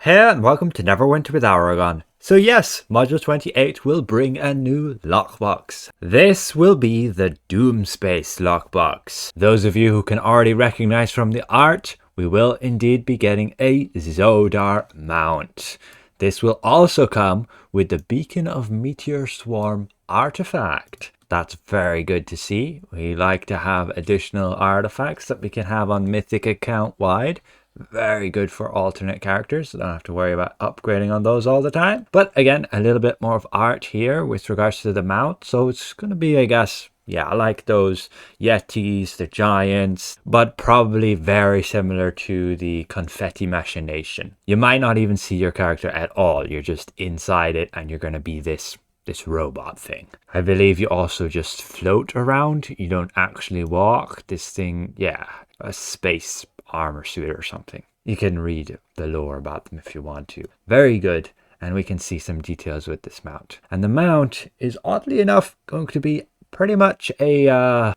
Hey and welcome to Neverwinter with Aragon. So yes, Module 28 will bring a new lockbox. This will be the Doomspace lockbox. Those of you who can already recognize from the art, we will indeed be getting a Zodar mount. This will also come with the Beacon of Meteor Swarm artifact. That's very good to see. We like to have additional artifacts that we can have on Mythic account wide. Very good for alternate characters, so don't have to worry about upgrading on those all the time. But again, a little bit more of art here with regards to the mount. So it's going to be, I guess, yeah, I like those Yetis, the giants, but probably very similar to the Confetti Machination. You might not even see your character at all. You're just inside it and you're going to be this robot thing. I believe you also just float around. You don't actually walk. This thing, yeah, a space armor suit or something. You can read the lore about them if you want to. Very good. And we can see some details with this mount. And the mount is oddly enough going to be pretty much a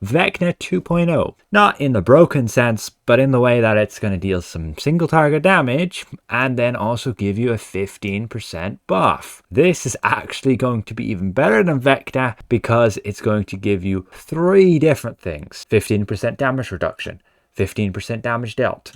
Vecna 2.0. Not in the broken sense, but in the way that it's going to deal some single target damage and then also give you a 15% buff. This is actually going to be even better than Vecna because it's going to give you three different things. 15% damage reduction, 15% damage dealt,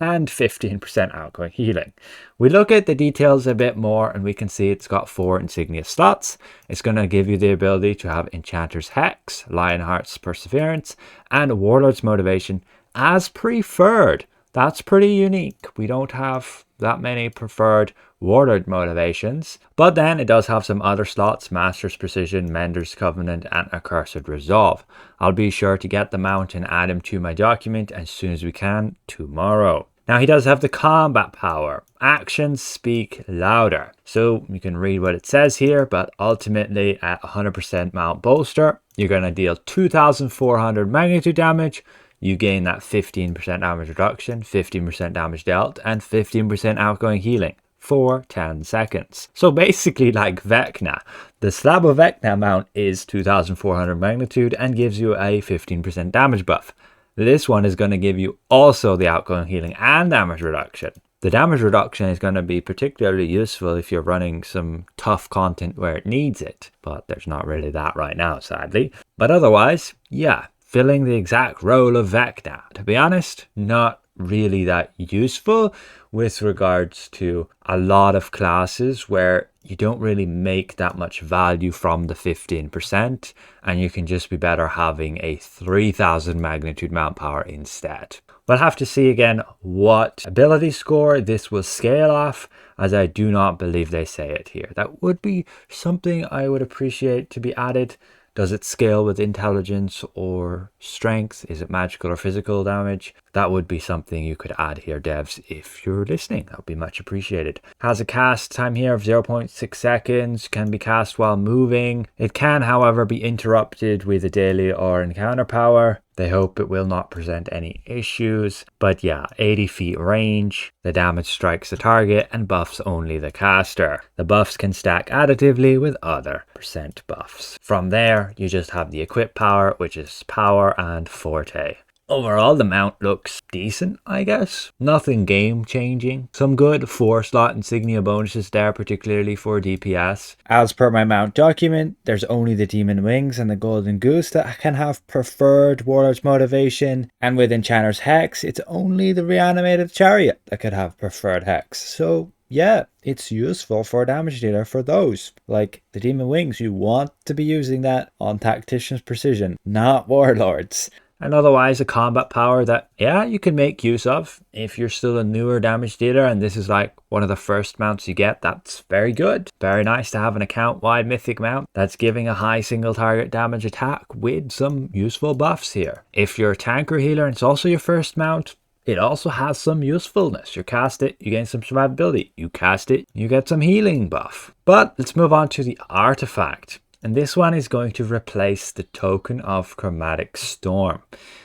and 15% outgoing healing. We look at the details a bit more and we can see it's got 4 insignia slots. It's going to give you the ability to have Enchanter's Hex, Lionheart's Perseverance, and Warlord's Motivation as preferred. That's pretty unique. We don't have that many preferred Warlord motivations, but then it does have some other slots: Master's Precision, Mender's Covenant, and Accursed Resolve. I'll be sure to get the mount and add him to my document as soon as we can tomorrow. Now he does have the combat power. Actions speak louder. So you can read what it says here, but ultimately at 100% mount bolster, you're going to deal 2,400 magnitude damage. You gain that 15% damage reduction, 15% damage dealt, and 15% outgoing healing for 10 seconds. So basically like Vecna. The Slab of Vecna mount is 2,400 magnitude and gives you a 15% damage buff. This one is going to give you also the outgoing healing and damage reduction. The damage reduction is going to be particularly useful if you're running some tough content where it needs it, but there's not really that right now, sadly. But otherwise, yeah, filling the exact role of Vecna. To be honest, not really that useful with regards to a lot of classes where you don't really make that much value from the 15%, and you can just be better having a 3,000 magnitude mount power instead. We'll have to see again what ability score this will scale off, as I do not believe they say it here. That would be something I would appreciate to be added. Does it scale with intelligence or strength? Is it magical or physical damage? That would be something you could add here, devs, if you're listening. That would be much appreciated. Has a cast time here of 0.6 seconds, can be cast while moving. It can, however, be interrupted with a daily or encounter power. They hope it will not present any issues. But yeah, 80 feet range. The damage strikes the target and buffs only the caster. The buffs can stack additively with other percent buffs. From there, you just have the equip power, which is power and forte. Overall, the mount looks decent, I guess. Nothing game changing. Some good 4-slot insignia bonuses there, particularly for DPS. As per my mount document, there's only the Demon Wings and the Golden Goose that can have preferred Warlord's Motivation. And with Enchanter's Hex, it's only the Reanimated Chariot that could have preferred Hex. So yeah, it's useful for a damage dealer for those. Like the Demon Wings, you want to be using that on Tactician's Precision, not Warlords. And otherwise a combat power that, yeah, you can make use of if you're still a newer damage dealer and this is like one of the first mounts you get. That's very good. Very nice to have an account-wide mythic mount that's giving a high single target damage attack with some useful buffs here. If you're a tanker healer and it's also your first mount, it also has some usefulness. You cast it, you gain some survivability. You cast it, you get some healing buff. But let's move on to the artifact. And this one is going to replace the Token of Chromatic Storm.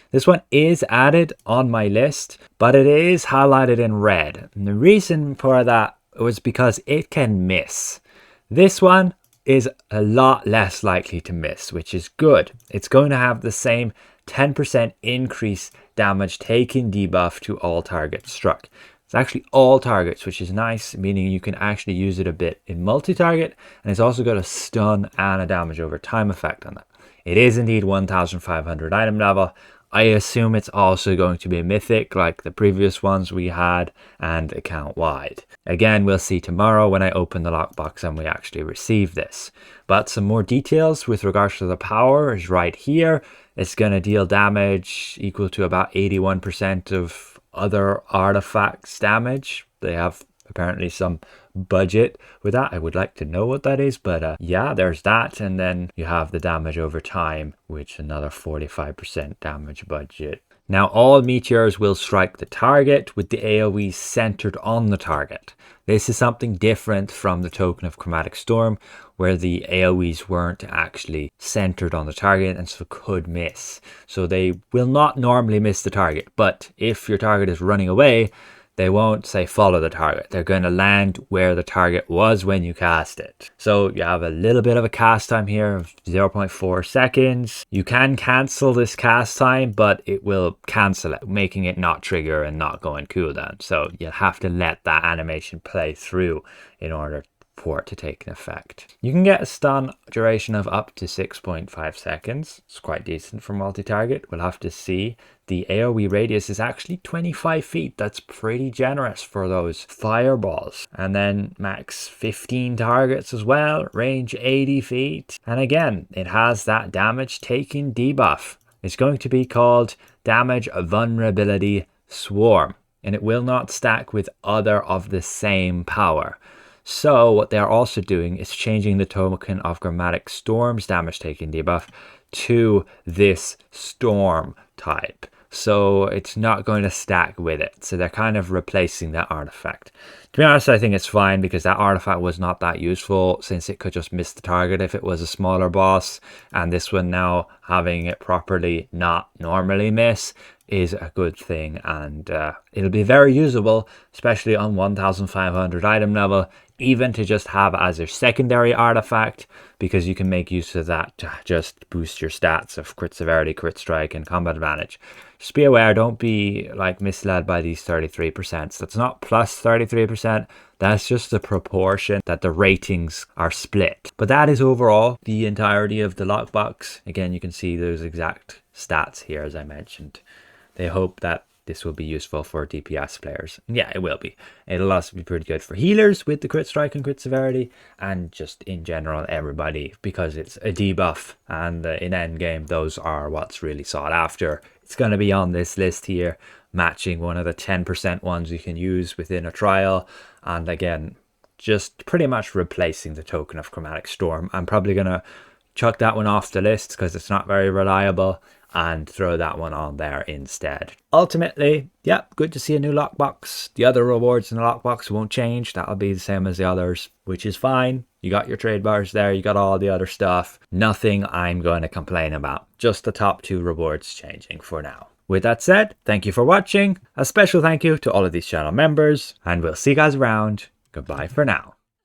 This one is added on my list, but it is highlighted in red. And the reason for that was because it can miss. This one is a lot less likely to miss, which is good. It's going to have the same 10% increase damage taken debuff to all targets struck. It's actually all targets, which is nice, meaning you can actually use it a bit in multi-target, and it's also got a stun and a damage over time effect on it. It is indeed 1500 item level. I assume it's also going to be a mythic like the previous ones we had and account wide. Again, we'll see tomorrow when I open the lockbox and we actually receive this. But some more details with regards to the power is right here. It's going to deal damage equal to about 81% of other artifacts damage. They have apparently some budget with that. I would like to know what that is, but yeah, there's that. And then you have the damage over time, which another 45% damage budget. Now all meteors will strike the target with the AoE centered on the target. This is something different from the Token of Chromatic Storm, where the AoEs weren't actually centered on the target and so could miss. So they will not normally miss the target, but if your target is running away, they won't say follow the target. They're going to land where the target was when you cast it. So you have a little bit of a cast time here of 0.4 seconds. You can cancel this cast time, but it will cancel it, making it not trigger and not go in cooldown. So you'll have to let that animation play through in order for it to take an effect. You can get a stun duration of up to 6.5 seconds. It's quite decent for multi-target. We'll have to see. The AoE radius is actually 25 feet. That's pretty generous for those fireballs. And then max 15 targets as well. Range 80 feet. And again, it has that damage taking debuff. It's going to be called Damage Vulnerability Swarm. And it will not stack with other of the same power. So what they are also doing is changing the Token of Chromatic Storm's damage taking debuff to this storm type. So it's not going to stack with it. So they're kind of replacing that artifact. To be honest, I think it's fine because that artifact was not that useful since it could just miss the target if it was a smaller boss. And this one now having it properly not normally miss is a good thing, and it'll be very usable, especially on 1500 item level, even to just have as a secondary artifact, because you can make use of that to just boost your stats of crit severity, crit strike, and combat advantage. Just be aware, don't be like misled by these 33%. That's not plus 33%. That's just the proportion that the ratings are split. But that is overall the entirety of the lockbox. Again, you can see those exact stats here as I mentioned. They hope that this will be useful for DPS players. And yeah, it will be. It'll also be pretty good for healers with the crit strike and crit severity, and just in general everybody, because it's a debuff, and in endgame those are what's really sought after. It's going to be on this list here, matching one of the 10% ones you can use within a trial, and again, just pretty much replacing the Token of Chromatic Storm. I'm probably going to chuck that one off the list because it's not very reliable, and throw that one on there instead. Ultimately, yeah, good to see a new lockbox. The other rewards in the lockbox won't change. That'll be the same as the others, which is fine. You got your trade bars there, you got all the other stuff. Nothing I'm going to complain about. Just the top 2 rewards changing for now. With that said, thank you for watching. A special thank you to all of these channel members, and we'll see you guys around. Goodbye for now.